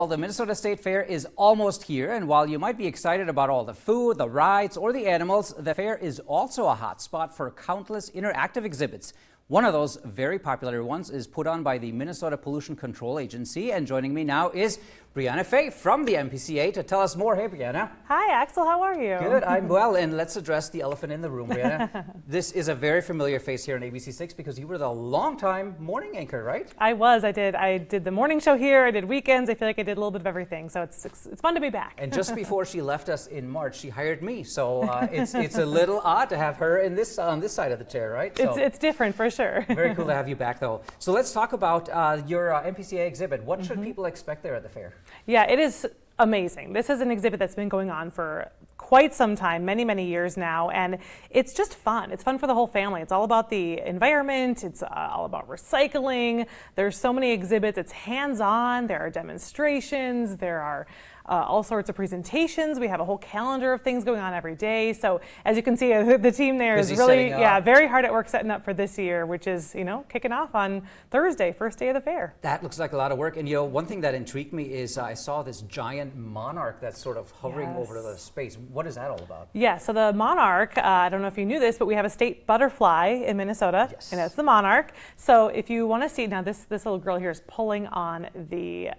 Well, the Minnesota State Fair is almost here, and while you might be excited about all the food, the rides, or the animals, the fair is also a hot spot for countless interactive exhibits. One of those very popular ones is put on by the Minnesota Pollution Control Agency, and joining me now is Brianna Fay from the MPCA to tell us more. Hey, Brianna. Hi, Axel. How are you? Good. I'm well, and let's address the elephant in the room, Brianna. This is a very familiar face here on ABC6 because you were the longtime morning anchor, right? I was. I did the morning show here. I did weekends. I feel like I did a little bit of everything, so it's fun to be back. And just before she left us in March, she hired me, so it's a little odd to have her in this on this side of the chair, right? So, it's different for sure. Very cool to have you back, though. So let's talk about your MPCA exhibit. What should people expect there at the fair? Yeah, it is amazing. This is an exhibit that's been going on for quite some time, many years now, and it's just fun. It's fun for the whole family. It's all about the environment. It's all about recycling. There's so many exhibits. It's hands-on. There are demonstrations. There are all sorts of presentations. We have a whole calendar of things going on every day. So as you can see, the team there is really, very hard at work setting up for this year, which is, kicking off on Thursday, first day of the fair. That looks like a lot of work. And one thing that intrigued me is I saw this giant monarch that's sort of hovering over the space. What is that all about? Yeah, so the monarch, I don't know if you knew this, but we have a state butterfly in Minnesota, and that's the monarch. So if you want to see, now this little girl here is pulling on the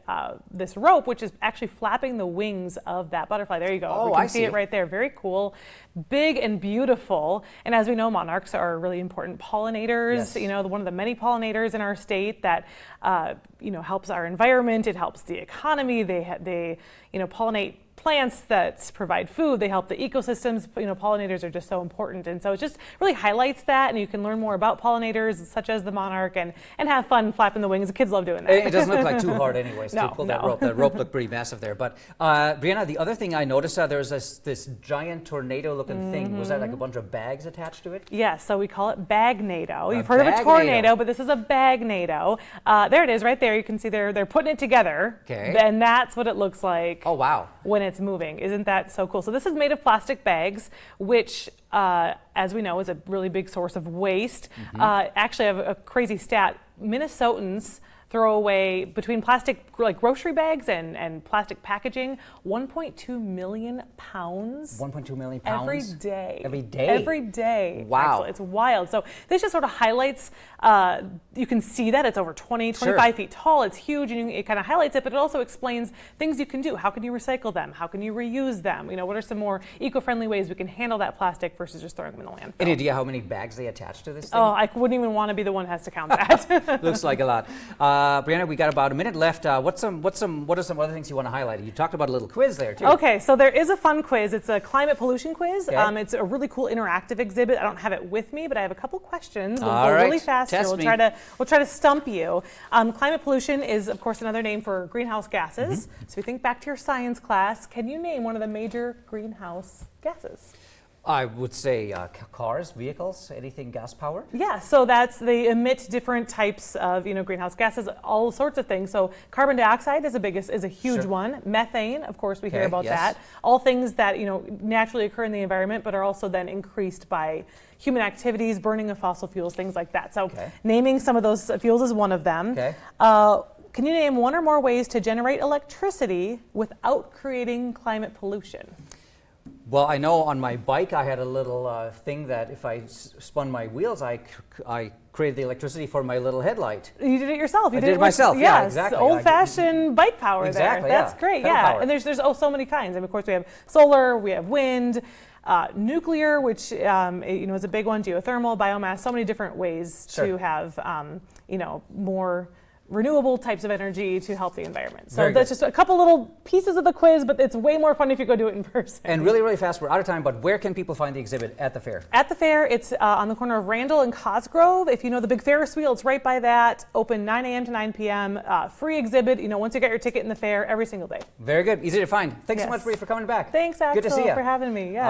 this rope, which is actually flapping the wings of that butterfly. There you go. Oh, we can I see it right there. Very cool, big and beautiful. And as we know, monarchs are really important pollinators. Yes. One of the many pollinators in our state that helps our environment. It helps the economy. They pollinate plants that provide food. They help the ecosystems. Pollinators are just so important, and so it just really highlights that. And you can learn more about pollinators, such as the monarch, and have fun flapping the wings. The kids love doing that. It doesn't look like too hard, anyways, to pull that rope. That rope looked pretty massive there. But Brianna, the other thing I noticed, there's this giant tornado-looking thing. Was that like a bunch of bags attached to it? Yeah. So we call it bagnado. You've heard of a tornado, but this is a bagnado. There it is, right there. You can see they're putting it together. Okay. And that's what it looks like. Oh wow. When it's moving. Isn't that so cool? So this is made of plastic bags, which as we know is a really big source of waste. Actually, I have a crazy stat. Minnesotans throw away, between plastic, like grocery bags and plastic packaging, 1.2 million pounds. 1.2 million pounds? Every day. Every day? Every day. Wow. Actually, it's wild. So this just sort of highlights, you can see that it's over 25 feet tall. It's huge, and it kind of highlights it, but it also explains things you can do. How can you recycle them? How can you reuse them? What are some more eco-friendly ways we can handle that plastic versus just throwing them in the landfill? Any idea how many bags they attach to this thing? Oh, I wouldn't even want to be the one who has to count that. Looks like a lot. Brianna, we got about a minute left. What are some other things you want to highlight? You talked about a little quiz there too. Okay, so there is a fun quiz. It's a climate pollution quiz. Okay. It's a really cool interactive exhibit. I don't have it with me, but I have a couple questions. We'll All go right. really fast here. We'll try to stump you. Climate pollution is, of course, another name for greenhouse gases. So if you think back to your science class, can you name one of the major greenhouse gases? I would say cars, vehicles, anything gas powered. Yeah, so they emit different types of greenhouse gases, all sorts of things. So carbon dioxide is a huge one. Methane, of course, we hear about that. All things that naturally occur in the environment, but are also then increased by human activities, burning of fossil fuels, things like that. So naming some of those fuels is one of them. Okay. Can you name one or more ways to generate electricity without creating climate pollution? Well, I know on my bike I had a little thing that if I spun my wheels, I created the electricity for my little headlight. You did it yourself. I did it myself. Yes, yeah, exactly. Old-fashioned bike power. Exactly. There. That's great. Pedal power. And there's so many kinds. And of course we have solar, we have wind, nuclear, which is a big one. Geothermal, biomass. So many different ways to have more renewable types of energy to help the environment. So that's just a couple little pieces of the quiz, but it's way more fun if you go do it in person. And really fast, we're out of time, but where can people find the exhibit at the fair? At the fair, it's on the corner of Randall and Cosgrove. If you know the big Ferris wheel, it's right by that. Open 9 a.m. to 9 p.m. Free exhibit, once you get your ticket in the fair every single day. Very good. Easy to find. Thanks so much, Bree, for coming back. Thanks, Axel, Good to see you. for having me. Yeah.